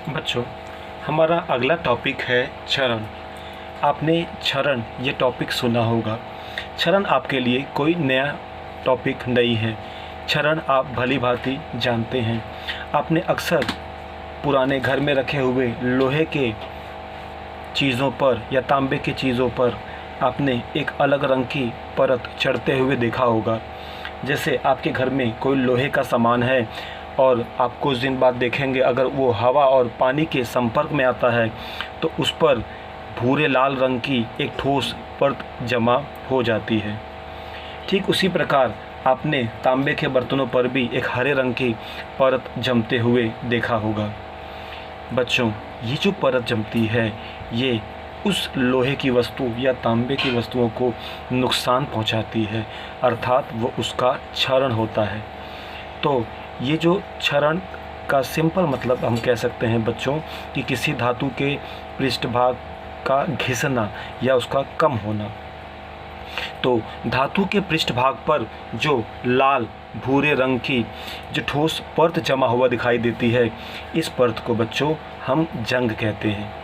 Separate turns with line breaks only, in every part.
बच्चों, हमारा अगला टॉपिक है क्षरण। आपने क्षरण ये टॉपिक सुना होगा। क्षरण आपके लिए कोई नया टॉपिक नहीं है। क्षरण आप भली भांति जानते हैं। आपने अक्सर पुराने घर में रखे हुए लोहे के चीज़ों पर या तांबे की चीज़ों पर आपने एक अलग रंग की परत चढ़ते हुए देखा होगा। जैसे आपके घर में कोई लोहे का सामान है और आप कुछ दिन बाद देखेंगे अगर वो हवा और पानी के संपर्क में आता है तो उस पर भूरे लाल रंग की एक ठोस परत जमा हो जाती है। ठीक उसी प्रकार आपने तांबे के बर्तनों पर भी एक हरे रंग की परत जमते हुए देखा होगा। बच्चों, ये जो परत जमती है ये उस लोहे की वस्तु या तांबे की वस्तुओं को नुकसान पहुंचाती है, अर्थात वो उसका क्षरण होता है। तो ये जो क्षरण का सिंपल मतलब हम कह सकते हैं बच्चों कि किसी धातु के पृष्ठभाग का घिसना या उसका कम होना। तो धातु के पृष्ठभाग पर जो लाल भूरे रंग की जो ठोस परत जमा हुआ दिखाई देती है, इस परत को बच्चों हम जंग कहते हैं।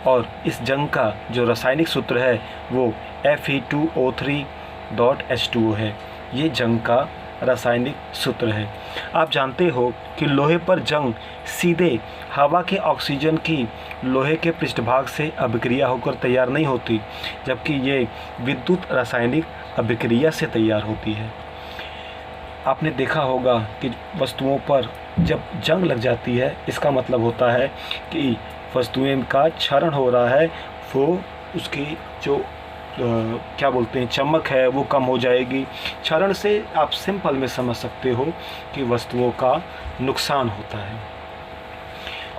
और इस जंग का जो रासायनिक सूत्र है वो Fe2O3.H2O है। ये जंग का रासायनिक सूत्र है। आप जानते हो कि लोहे पर जंग सीधे हवा के ऑक्सीजन की लोहे के पृष्ठभाग से अभिक्रिया होकर तैयार नहीं होती, जबकि ये विद्युत रासायनिक अभिक्रिया से तैयार होती है। आपने देखा होगा कि वस्तुओं पर जब जंग लग जाती है इसका मतलब होता है कि वस्तुएं का क्षरण हो रहा है, वो उसकी जो क्या बोलते हैं चमक है वो कम हो जाएगी। क्षरण से आप सिंपल में समझ सकते हो कि वस्तुओं का नुकसान होता है।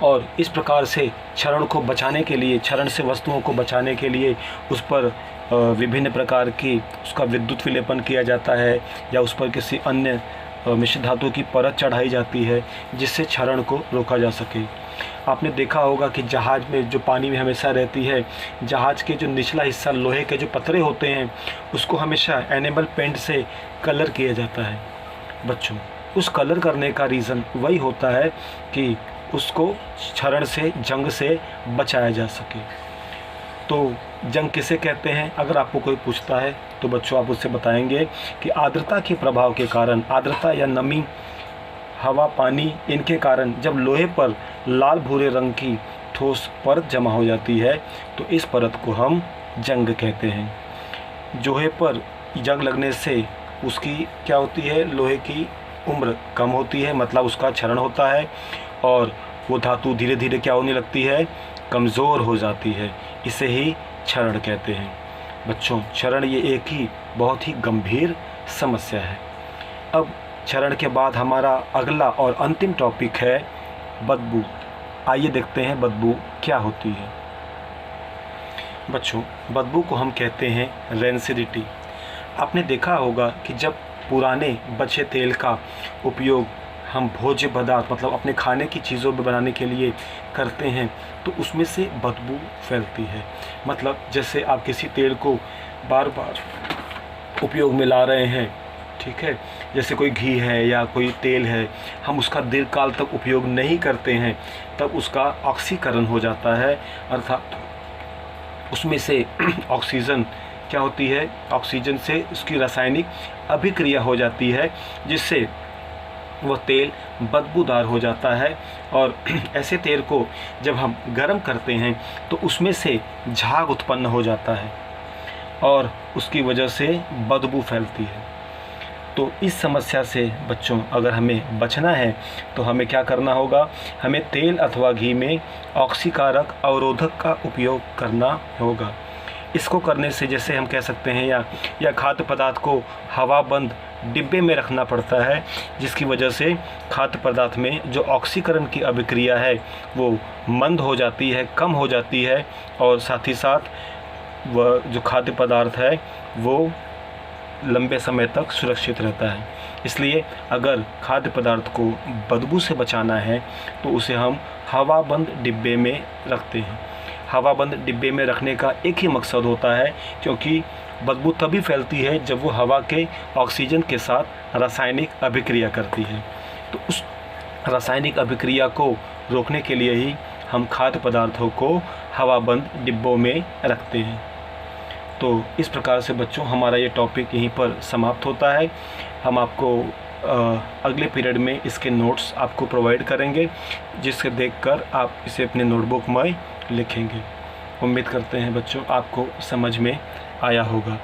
और इस प्रकार से क्षरण को बचाने के लिए, क्षरण से वस्तुओं को बचाने के लिए उस पर विभिन्न प्रकार की उसका विद्युत विलेपन किया जाता है या उस पर किसी अन्य मिश्र धातु की परत चढ़ाई जाती है जिससे क्षरण को रोका जा सके। आपने देखा होगा कि जहाज़ में जो पानी में हमेशा रहती है, जहाज़ के जो निचला हिस्सा लोहे के जो पतरे होते हैं उसको हमेशा एनेमल पेंट से कलर किया जाता है। बच्चों, उस कलर करने का रीज़न वही होता है कि उसको क्षरण से, जंग से बचाया जा सके। तो जंग किसे कहते हैं? अगर आपको कोई पूछता है तो बच्चों आप उससे बताएंगे कि आर्द्रता के प्रभाव के कारण, आर्द्रता या नमी, हवा, पानी, इनके कारण जब लोहे पर लाल भूरे रंग की ठोस परत जमा हो जाती है तो इस परत को हम जंग कहते हैं। लोहे पर जंग लगने से उसकी क्या होती है, लोहे की उम्र कम होती है, मतलब उसका क्षरण होता है और वो धातु धीरे धीरे क्या होने लगती है, कमज़ोर हो जाती है। इसे ही क्षरण कहते हैं। बच्चों, क्षरण ये एक ही बहुत ही गंभीर समस्या है। अब क्षरण के बाद हमारा अगला और अंतिम टॉपिक है बदबू। आइए देखते हैं बदबू क्या होती है। बच्चों, बदबू को हम कहते हैं रेंसिडिटी। आपने देखा होगा कि जब पुराने बचे तेल का उपयोग हम भोज्य पदार्थ मतलब अपने खाने की चीज़ों में बनाने के लिए करते हैं तो उसमें से बदबू फैलती है। मतलब जैसे आप किसी तेल को बार बार उपयोग में ला रहे हैं, ठीक है, जैसे कोई घी है या कोई तेल है, हम उसका दीर्घकाल तक उपयोग नहीं करते हैं तब उसका ऑक्सीकरण हो जाता है, अर्थात उसमें से ऑक्सीजन क्या होती है, ऑक्सीजन से उसकी रासायनिक अभिक्रिया हो जाती है जिससे वह तेल बदबूदार हो जाता है। और ऐसे तेल को जब हम गर्म करते हैं तो उसमें से झाग उत्पन्न हो जाता है और उसकी वजह से बदबू फैलती है। तो इस समस्या से बच्चों अगर हमें बचना है तो हमें क्या करना होगा, हमें तेल अथवा घी में ऑक्सीकारक अवरोधक का उपयोग करना होगा। इसको करने से जैसे हम कह सकते हैं या खाद्य पदार्थ को हवाबंद डिब्बे में रखना पड़ता है, जिसकी वजह से खाद्य पदार्थ में जो ऑक्सीकरण की अभिक्रिया है वो मंद हो जाती है, कम हो जाती है और साथ ही साथ वह जो खाद्य पदार्थ है वो लंबे समय तक सुरक्षित रहता है। इसलिए अगर खाद्य पदार्थ को बदबू से बचाना है तो उसे हम हवाबंद डिब्बे में रखते हैं। हवाबंद डिब्बे में रखने का एक ही मकसद होता है क्योंकि बदबू तभी फैलती है जब वो हवा के ऑक्सीजन के साथ रासायनिक अभिक्रिया करती है। तो उस रासायनिक अभिक्रिया को रोकने के लिए ही हम खाद्य पदार्थों को हवाबंद डिब्बों में रखते हैं। तो इस प्रकार से बच्चों हमारा ये टॉपिक यहीं पर समाप्त होता है। हम आपको अगले पीरियड में इसके नोट्स आपको प्रोवाइड करेंगे, जिससे देखकर आप इसे अपने नोटबुक में लिखेंगे। उम्मीद करते हैं बच्चों आपको समझ में आया होगा।